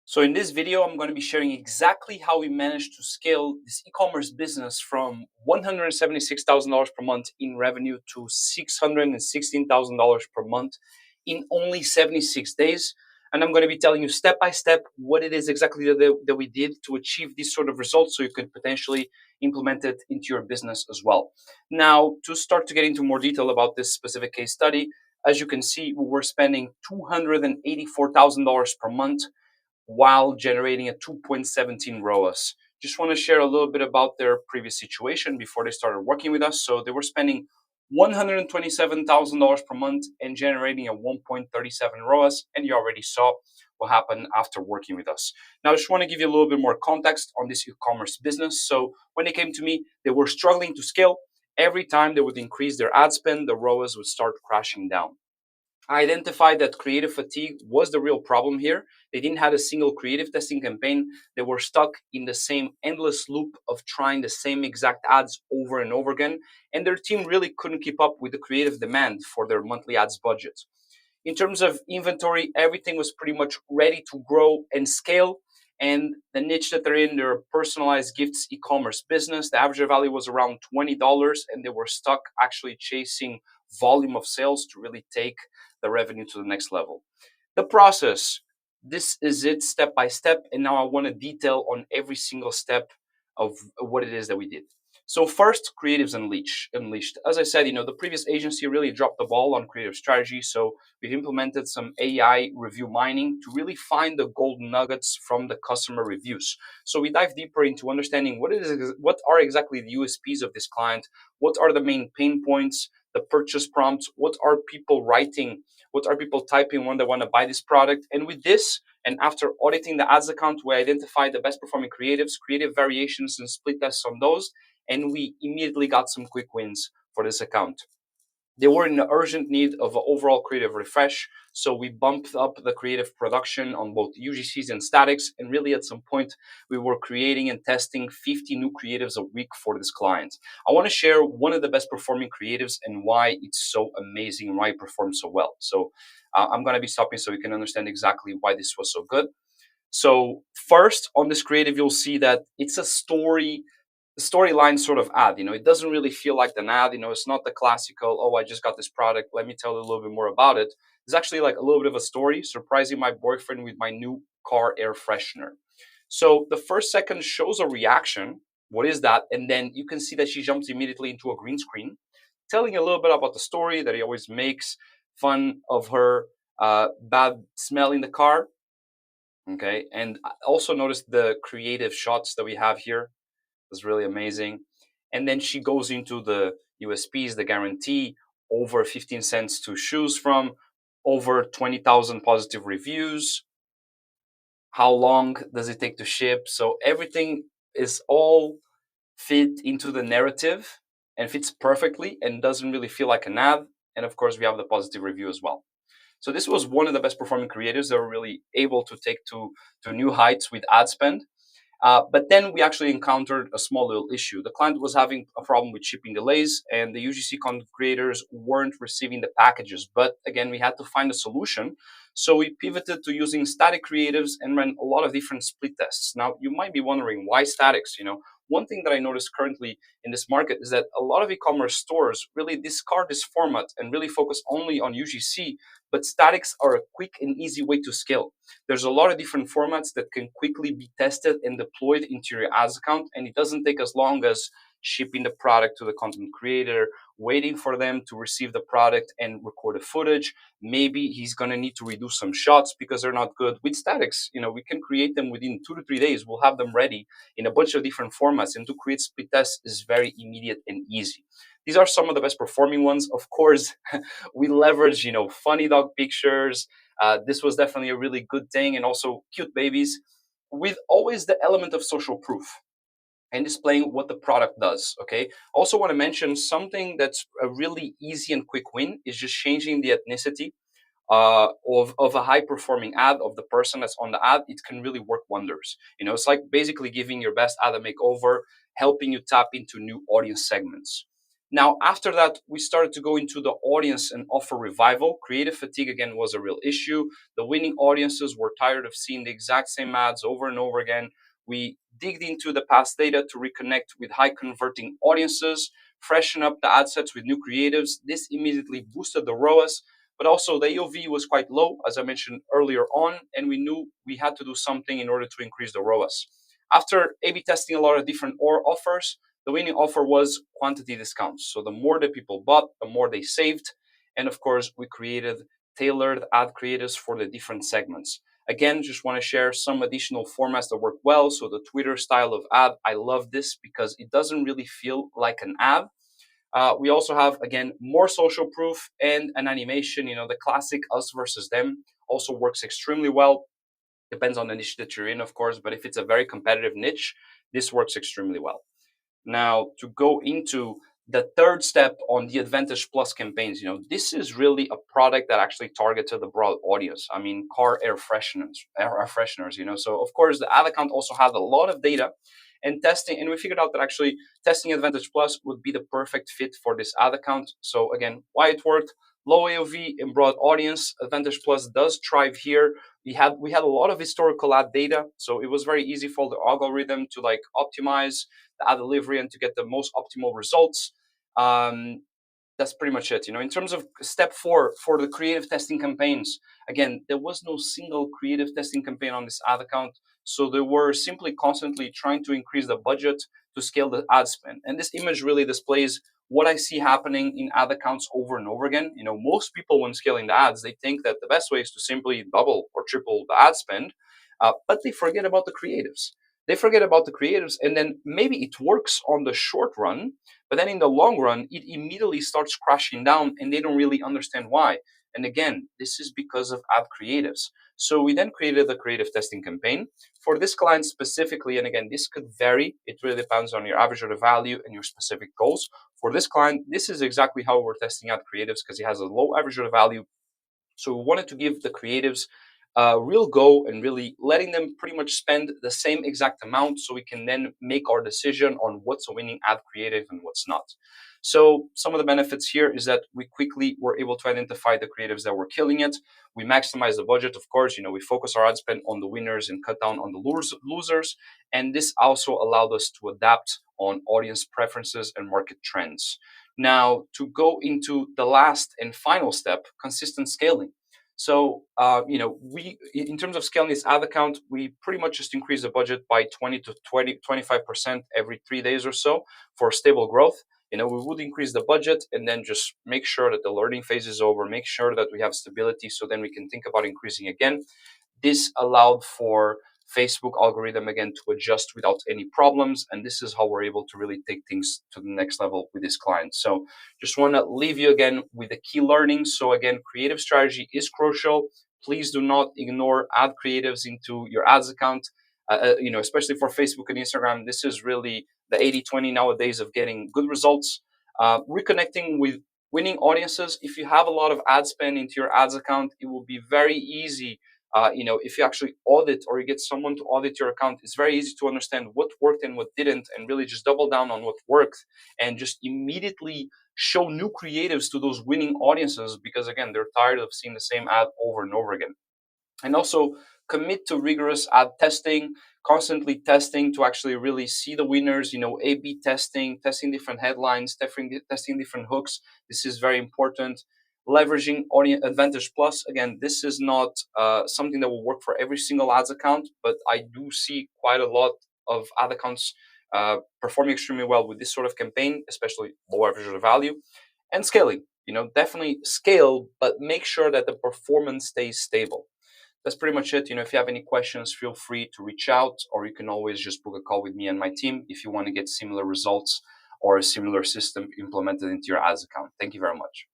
So in this video, I'm going to be sharing exactly how we managed to scale this e-commerce business from $176,000 per month in revenue to $616,000 per month in only 76 days. And I'm going to be telling you step by step what it is exactly that we did to achieve these sort of results so you could potentially implement it into your business as well. Now, to start to get into more detail about this specific case study, as you can see, we were spending $284,000 per month while generating a 2.17 ROAS. Just want to share a little bit about their previous situation before they started working with us. So they were spending $127,000 per month and generating a 1.37 ROAS, and you already saw what happened after working with us. Now, I just want to give you a little bit more context on this e-commerce business. So when they came to me, they were struggling to scale. Every time they would increase their ad spend, the ROAS would start crashing down. I identified that creative fatigue was the real problem here. They didn't have a single creative testing campaign. They were stuck in the same endless loop of trying the same exact ads over and over again. And their team really couldn't keep up with the creative demand for their monthly ads budget. In terms of inventory, everything was pretty much ready to grow and scale. And the niche that they're in, their personalized gifts e-commerce business, the average value was around $20, and they were stuck actually chasing volume of sales to really take the revenue to the next level. The process, this is it step by step. And now I want to detail on every single step of what it is that we did. So first, creatives unleashed. As I said, the previous agency really dropped the ball on creative strategy. So we've implemented some AI review mining to really find the golden nuggets from the customer reviews. So we dive deeper into understanding what are exactly the USPs of this client, what are the main pain points, the purchase prompts, what are people writing, what are people typing when they want to buy this product. And with this, and after auditing the ads account, we identified the best performing creatives, creative variations, and split tests on those. And we immediately got some quick wins for this account. They were in urgent need of an overall creative refresh, so we bumped up the creative production on both UGCs and statics, and really at some point we were creating and testing 50 new creatives a week for this client. I want to share one of the best performing creatives and why it's so amazing and why it performed so well. So I'm going to be stopping so you can understand exactly why this was so good. So first on this creative, you'll see that it's a storyline sort of ad. It doesn't really feel like an ad. It's not the classical, oh, I just got this product, let me tell you a little bit more about it. It's actually like a little bit of a story, surprising my boyfriend with my new car air freshener. So the first second shows a reaction. What is that? And then you can see that she jumps immediately into a green screen, telling a little bit about the story, that he always makes fun of her bad smell in the car. Okay. And also notice the creative shots that we have here. Was really amazing. And then she goes into the USPs, the guarantee, over 15 cents to choose from, over 20,000 positive reviews. How long does it take to ship? So everything is all fit into the narrative and fits perfectly and doesn't really feel like an ad. And of course, we have the positive review as well. So this was one of the best performing creators that were really able to take to new heights with ad spend. But then we actually encountered a small little issue. The client was having a problem with shipping delays, and the UGC content creators weren't receiving the packages. But again, we had to find a solution. So we pivoted to using static creatives and ran a lot of different split tests. Now, you might be wondering why statics? One thing that I noticed currently in this market is that a lot of e-commerce stores really discard this format and really focus only on UGC, but statics are a quick and easy way to scale. There's a lot of different formats that can quickly be tested and deployed into your ads account, and it doesn't take as long as shipping the product to the content creator, waiting for them to receive the product and record the footage. Maybe he's going to need to redo some shots because they're not good. With statics, we can create them within 2 to 3 days. We'll have them ready in a bunch of different formats, and to create split tests is very immediate and easy. These are some of the best performing ones. Of course, we leverage, funny dog pictures. This was definitely a really good thing, and also cute babies with always the element of social proof and displaying what the product does. Okay. Also want to mention something that's a really easy and quick win is just changing the ethnicity of a high performing ad of the person that's on the ad. It can really work wonders. It's like basically giving your best ad a makeover, helping you tap into new audience segments. Now, after that, we started to go into the audience and offer revival. Creative fatigue, again, was a real issue. The winning audiences were tired of seeing the exact same ads over and over again. We digged into the past data to reconnect with high converting audiences, freshen up the ad sets with new creatives. This immediately boosted the ROAS, but also the AOV was quite low, as I mentioned earlier on, and we knew we had to do something in order to increase the ROAS. After A/B testing a lot of different or offers, the winning offer was quantity discounts. So the more that people bought, the more they saved. And of course, we created tailored ad creatives for the different segments. Again, just want to share some additional formats that work well. So the Twitter style of ad, I love this because it doesn't really feel like an ad. We also have, again, more social proof and an animation. The classic us versus them also works extremely well. Depends on the niche that you're in, of course, but if it's a very competitive niche, this works extremely well. Now, to go into the third step on the Advantage Plus campaigns, this is really a product that actually targets the broad audience. I mean, car air fresheners. So of course, the ad account also had a lot of data and testing, and we figured out that actually testing Advantage Plus would be the perfect fit for this ad account. So again, why it worked: low AOV and broad audience. Advantage Plus does thrive here. We had a lot of historical ad data, so it was very easy for the algorithm to like optimize the ad delivery and to get the most optimal results. Um, that's pretty much it. In terms of step 4 for the creative testing campaigns, again, there was no single creative testing campaign on this ad account. So they were simply constantly trying to increase the budget to scale the ad spend. And this image really displays what I see happening in ad accounts over and over again. Most people, when scaling the ads, they think that the best way is to simply double or triple the ad spend, but they forget about the creatives. And then maybe it works on the short run, but then in the long run, it immediately starts crashing down and they don't really understand why. And again, this is because of ad creatives. So we then created a creative testing campaign for this client specifically. And again, this could vary. It really depends on your average order value and your specific goals. For this client, this is exactly how we're testing out creatives because it has a low average order value. So we wanted to give the creatives a real go and really letting them pretty much spend the same exact amount so we can then make our decision on what's a winning ad creative and what's not. So some of the benefits here is that we quickly were able to identify the creatives that were killing it. We maximize the budget, of course. We focus our ad spend on the winners and cut down on the losers. And this also allowed us to adapt on audience preferences and market trends. Now, to go into the last and final step, consistent scaling. So, we, in terms of scaling this ad account, we pretty much just increase the budget by 20 to 25% every 3 days or so for stable growth. We would increase the budget and then just make sure that the learning phase is over, make sure that we have stability so then we can think about increasing again. This allowed for Facebook algorithm again to adjust without any problems, and this is how we're able to really take things to the next level with this client. So just want to leave you again with the key learnings. So again, creative strategy is crucial. Please do not ignore ad creatives into your ads account. Especially for Facebook and Instagram, this is really the 80-20 nowadays of getting good results. Reconnecting with winning audiences. If you have a lot of ad spend into your ads account, it will be very easy. If you actually audit or you get someone to audit your account, it's very easy to understand what worked and what didn't, and really just double down on what worked and just immediately show new creatives to those winning audiences because, again, they're tired of seeing the same ad over and over again. And also commit to rigorous ad testing, constantly testing to actually really see the winners, A/B testing different headlines, testing different hooks. This is very important. Leveraging audience advantage plus. Again, this is not something that will work for every single ads account, but I do see quite a lot of ad accounts performing extremely well with this sort of campaign, especially low average order value. And scaling. Definitely scale, but make sure that the performance stays stable. That's pretty much it. If you have any questions, feel free to reach out, or you can always just book a call with me and my team if you want to get similar results or a similar system implemented into your ads account. Thank you very much.